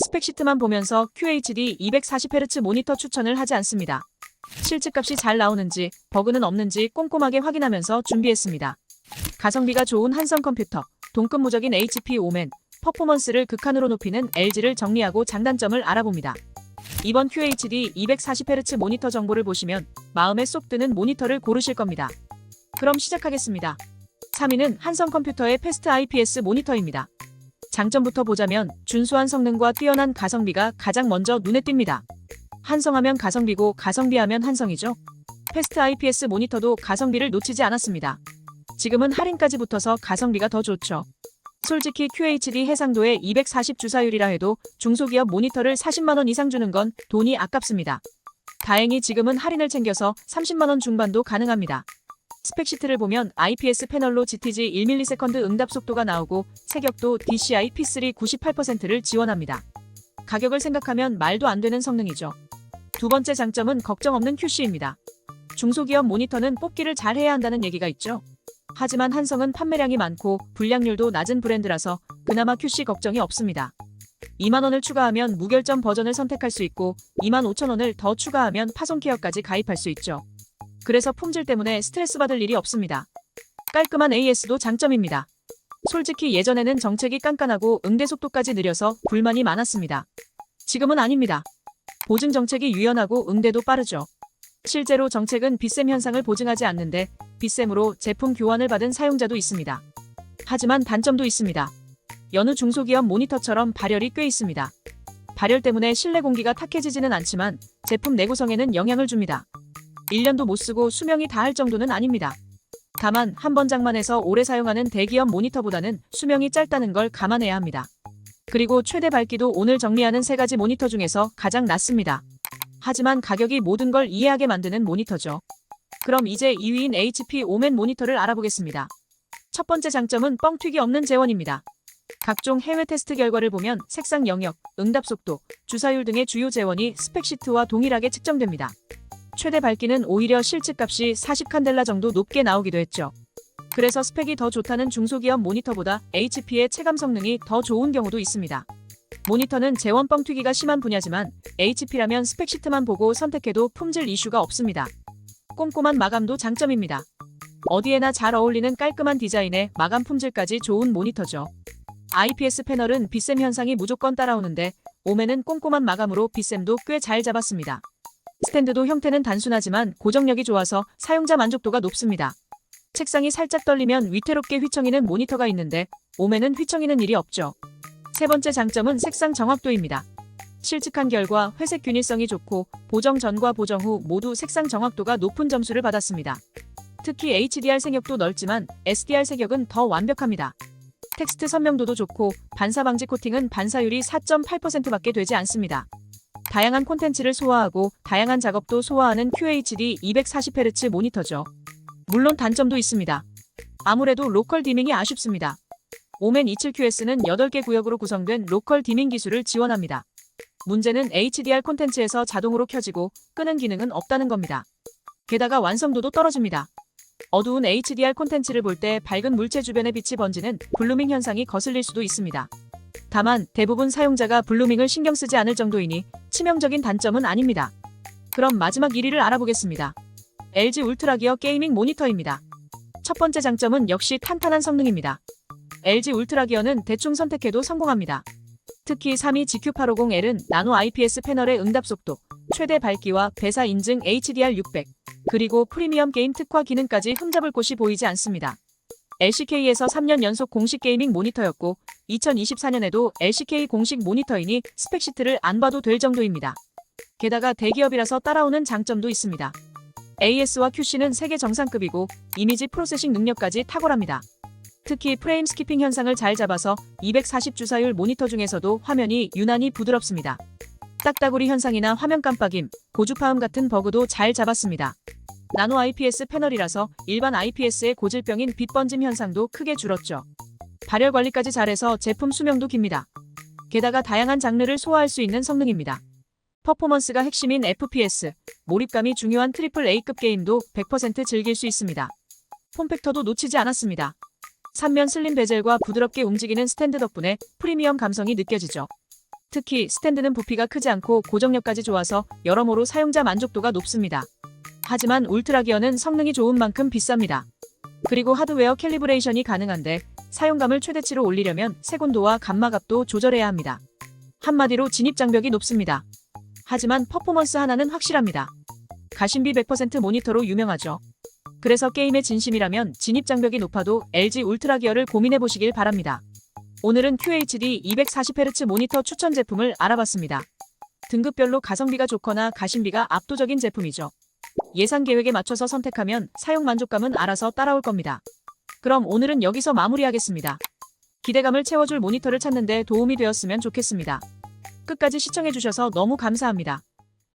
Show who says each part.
Speaker 1: 스펙시트만 보면서 QHD 240Hz 모니터 추천을 하지 않습니다. 실측값이 잘 나오는지, 버그는 없는지 꼼꼼하게 확인하면서 준비했습니다. 가성비가 좋은 한성 컴퓨터, 동급무적인 HP 오멘, 퍼포먼스를 극한으로 높이는 LG를 정리하고 장단점을 알아봅니다. 이번 QHD 240Hz 모니터 정보를 보시면 마음에 쏙 드는 모니터를 고르실 겁니다. 그럼 시작하겠습니다. 3위는 한성 컴퓨터의 패스트 IPS 모니터입니다. 장점부터 보자면 준수한 성능과 뛰어난 가성비가 가장 먼저 눈에 띕니다. 한성하면 가성비고 가성비하면 한성이죠. 패스트 IPS 모니터도 가성비를 놓치지 않았습니다. 지금은 할인까지 붙어서 가성비가 더 좋죠. 솔직히 QHD 해상도의 240 주사율이라 해도 중소기업 모니터를 40만원 이상 주는 건 돈이 아깝습니다. 다행히 지금은 할인을 챙겨서 30만원 중반도 가능합니다. 스펙시트를 보면 IPS 패널로 GTG 1ms 응답 속도가 나오고 세격도 DCI P3 98%를 지원합니다. 가격을 생각하면 말도 안 되는 성능이죠. 두 번째 장점은 걱정 없는 QC입니다. 중소기업 모니터는 뽑기를 잘 해야 한다는 얘기가 있죠. 하지만 한성은 판매량이 많고 불량률도 낮은 브랜드라서 그나마 QC 걱정이 없습니다. 2만원을 추가하면 무결점 버전을 선택할 수 있고 25,000원을 더 추가하면 파손 케어까지 가입할 수 있죠. 그래서 품질 때문에 스트레스 받을 일이 없습니다. 깔끔한 AS도 장점입니다. 솔직히 예전에는 정책이 깐깐하고 응대 속도까지 느려서 불만이 많았습니다. 지금은 아닙니다. 보증 정책이 유연하고 응대도 빠르죠. 실제로 정책은 빗셈 현상을 보증하지 않는데 빗셈으로 제품 교환을 받은 사용자도 있습니다. 하지만 단점도 있습니다. 여느 중소기업 모니터처럼 발열이 꽤 있습니다. 발열 때문에 실내 공기가 탁해지지는 않지만 제품 내구성에는 영향을 줍니다. 1년도 못 쓰고 수명이 다할 정도는 아닙니다. 다만 한 번 장만해서 오래 사용하는 대기업 모니터보다는 수명이 짧다는 걸 감안해야 합니다. 그리고 최대 밝기도 오늘 정리하는 3가지 모니터 중에서 가장 낮습니다. 하지만 가격이 모든 걸 이해하게 만드는 모니터죠. 그럼 이제 2위인 HP 오멘 모니터를 알아보겠습니다. 첫 번째 장점은 뻥튀기 없는 재원입니다. 각종 해외 테스트 결과를 보면 색상 영역, 응답 속도, 주사율 등의 주요 재원이 스펙시트와 동일하게 측정됩니다. 최대 밝기는 오히려 실측값이 40칸델라 정도 높게 나오기도 했죠. 그래서 스펙이 더 좋다는 중소기업 모니터보다 HP의 체감 성능이 더 좋은 경우도 있습니다. 모니터는 재원 뻥튀기가 심한 분야지만 HP라면 스펙시트만 보고 선택해도 품질 이슈가 없습니다. 꼼꼼한 마감도 장점입니다. 어디에나 잘 어울리는 깔끔한 디자인에 마감 품질까지 좋은 모니터죠. IPS 패널은 빗셈 현상이 무조건 따라오는데 오멘은 꼼꼼한 마감으로 빗셈도 꽤 잘 잡았습니다. 스탠드도 형태는 단순하지만 고정력이 좋아서 사용자 만족도가 높습니다. 책상이 살짝 떨리면 위태롭게 휘청이는 모니터가 있는데 오멘은 휘청이는 일이 없죠. 세 번째 장점은 색상 정확도입니다. 실측한 결과 회색 균일성이 좋고 보정 전과 보정 후 모두 색상 정확도가 높은 점수를 받았습니다. 특히 HDR 색역도 넓지만 SDR 색역은 더 완벽합니다. 텍스트 선명도도 좋고 반사 방지 코팅은 반사율이 4.8%밖에 되지 않습니다. 다양한 콘텐츠를 소화하고 다양한 작업도 소화하는 QHD 240Hz 모니터죠. 물론 단점도 있습니다. 아무래도 로컬 디밍이 아쉽습니다. 오멘 27QS는 8개 구역으로 구성된 로컬 디밍 기술을 지원합니다. 문제는 HDR 콘텐츠에서 자동으로 켜지고 끄는 기능은 없다는 겁니다. 게다가 완성도도 떨어집니다. 어두운 HDR 콘텐츠를 볼 때 밝은 물체 주변에 빛이 번지는 블루밍 현상이 거슬릴 수도 있습니다. 다만 대부분 사용자가 블루밍을 신경 쓰지 않을 정도이니 치명적인 단점은 아닙니다. 그럼 마지막 1위를 알아보겠습니다. LG 울트라기어 게이밍 모니터입니다. 첫 번째 장점은 역시 탄탄한 성능입니다. LG 울트라기어는 대충 선택해도 성공합니다. 특히 3위 GQ850L은 나노 IPS 패널의 응답 속도, 최대 밝기와 배사 인증 HDR 600, 그리고 프리미엄 게임 특화 기능까지 흠잡을 곳이 보이지 않습니다. LCK에서 3년 연속 공식 게이밍 모니터였고 2024년에도 LCK 공식 모니터이니 스펙시트를 안 봐도 될 정도입니다. 게다가 대기업이라서 따라오는 장점도 있습니다. AS와 QC는 세계 정상급이고 이미지 프로세싱 능력까지 탁월합니다. 특히 프레임 스키핑 현상을 잘 잡아서 240 주사율 모니터 중에서도 화면이 유난히 부드럽습니다. 딱따구리 현상이나 화면 깜빡임, 고주파음 같은 버그도 잘 잡았습니다. 나노 IPS 패널이라서 일반 IPS의 고질병인 빛 번짐 현상도 크게 줄었죠. 발열 관리까지 잘해서 제품 수명도 깁니다. 게다가 다양한 장르를 소화할 수 있는 성능입니다. 퍼포먼스가 핵심인 FPS, 몰입감이 중요한 AAA급 게임도 100% 즐길 수 있습니다. 폼팩터도 놓치지 않았습니다. 3면 슬림 베젤과 부드럽게 움직이는 스탠드 덕분에 프리미엄 감성이 느껴지죠. 특히 스탠드는 부피가 크지 않고 고정력까지 좋아서 여러모로 사용자 만족도가 높습니다. 하지만 울트라 기어는 성능이 좋은 만큼 비쌉니다. 그리고 하드웨어 캘리브레이션이 가능한데 사용감을 최대치로 올리려면 색온도와 감마값도 조절해야 합니다. 한마디로 진입장벽이 높습니다. 하지만 퍼포먼스 하나는 확실합니다. 가심비 100% 모니터로 유명하죠. 그래서 게임의 진심이라면 진입장벽이 높아도 LG 울트라 기어를 고민해보시길 바랍니다. 오늘은 QHD 240Hz 모니터 추천 제품을 알아봤습니다. 등급별로 가성비가 좋거나 가심비가 압도적인 제품이죠. 예산 계획에 맞춰서 선택하면 사용 만족감은 알아서 따라올 겁니다. 그럼 오늘은 여기서 마무리하겠습니다. 기대감을 채워줄 모니터를 찾는 데 도움이 되었으면 좋겠습니다. 끝까지 시청해주셔서 너무 감사합니다.